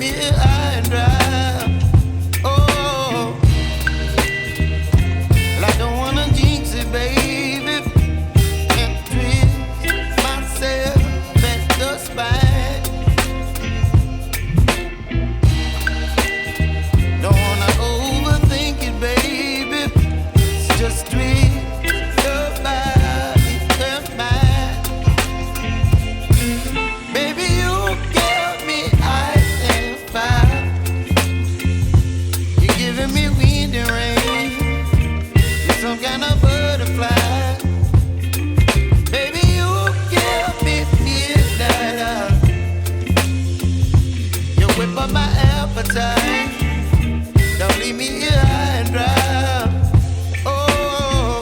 me high and dry. Oh, well, I don't wanna jinx it, baby, and twist myself at the spine. Don't wanna overthink it, baby. It's just twist your body and mine. Baby, you give me ice and fire. You're giving me wind and rain. You're some kind of butterfly. Baby, you give me midnight. You whip up my appetite. Don't leave me here high and dry. Oh,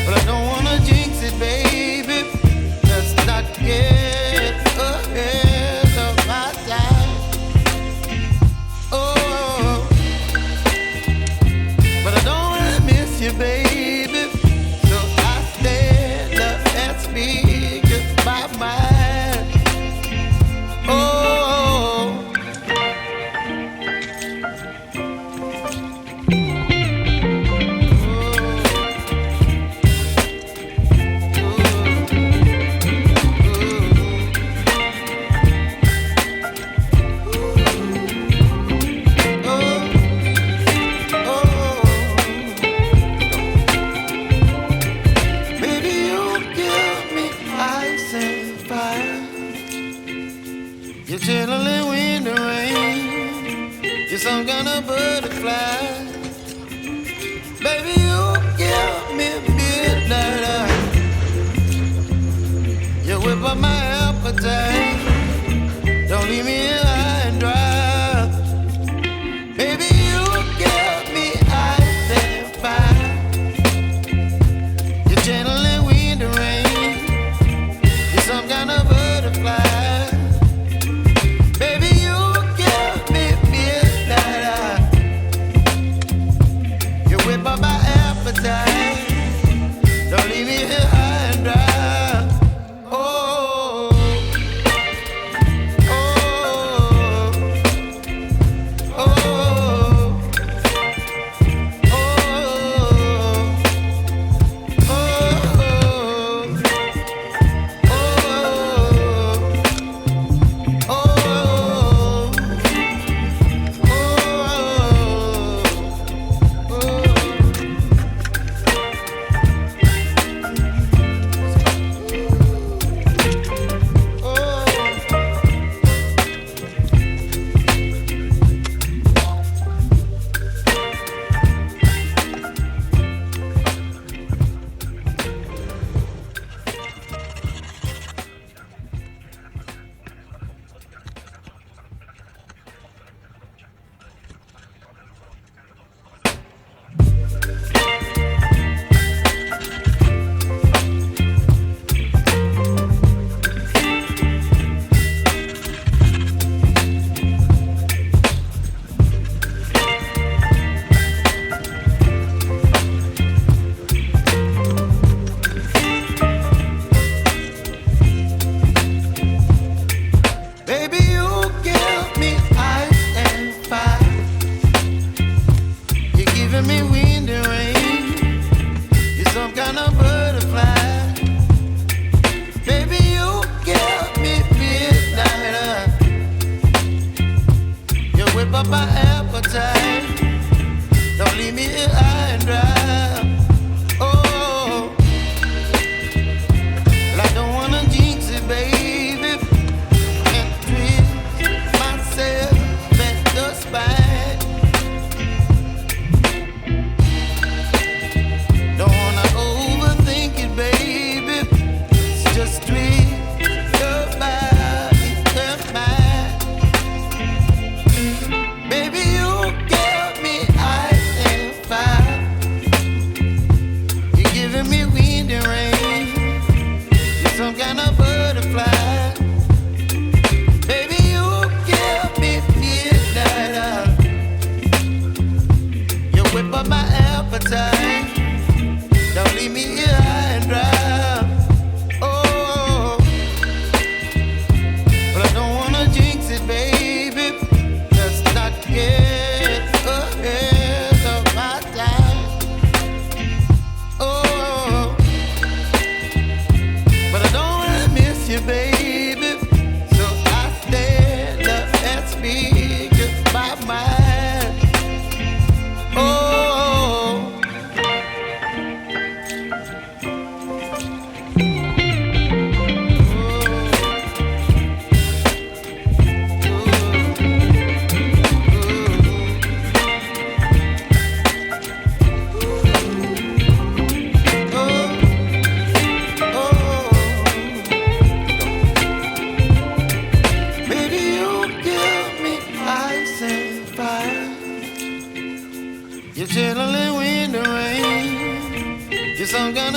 but I don't wanna jinx it, baby. Let's not get ahead of my time. Oh, but I don't wanna miss you, baby. So I stand up and speak my mind. Oh. Baby, you give me ice and fire. You're chilling wind and rain. You're some kind of butterfly. Baby, you give me midnight. You whip up my appetite. Don't leave me high and dry. Baby, you give me ice and fire. You're channeling wind and rain. You're some kind of butterfly. Baby, you give me midnight. You whip up my appetite. Don't leave me here high and dry. Oh, oh,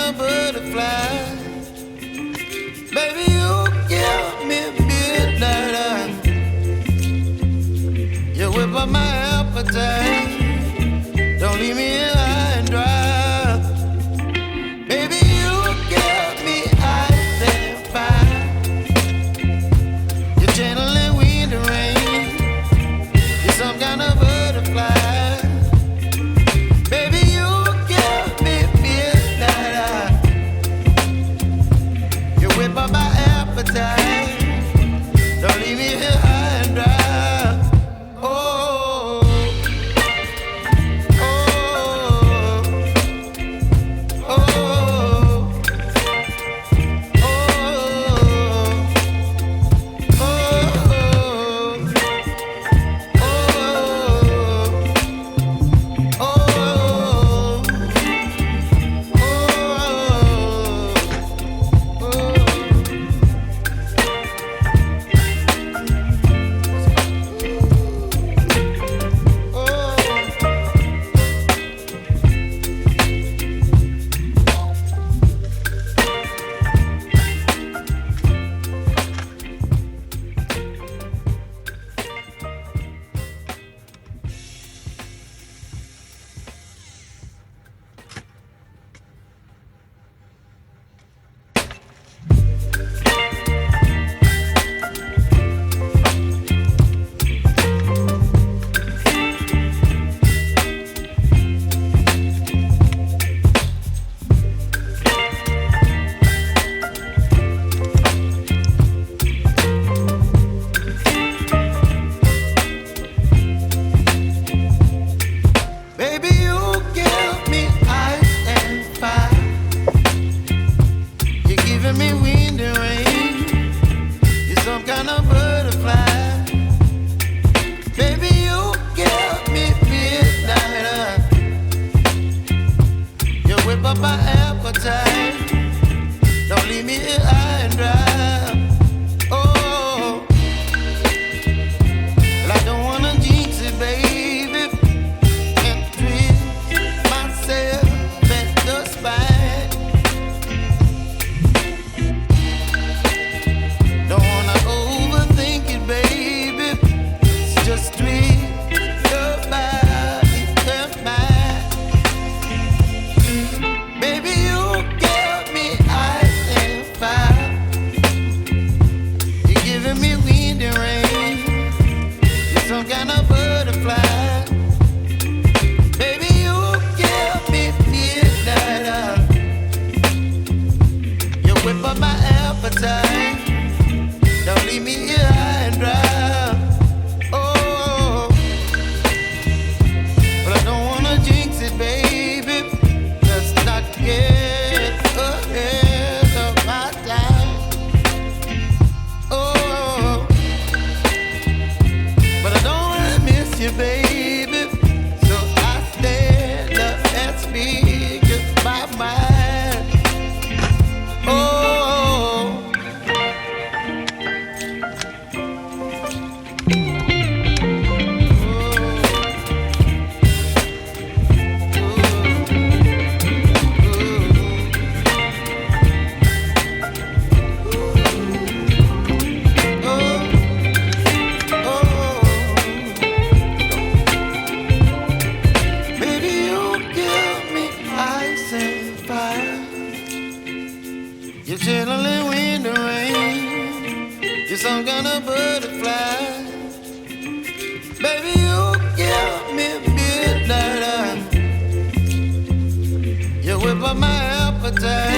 kind of butterfly. Baby, you give me midnight. You whip up my appetite. Don't leave me here high and dry. Baby, you give me ice and fire. You're channeling wind and rain. You're some kind of butterfly. Baby, you give me midnight. You whip up my appetite. Don't leave me here high and dry. Whip up my appetite.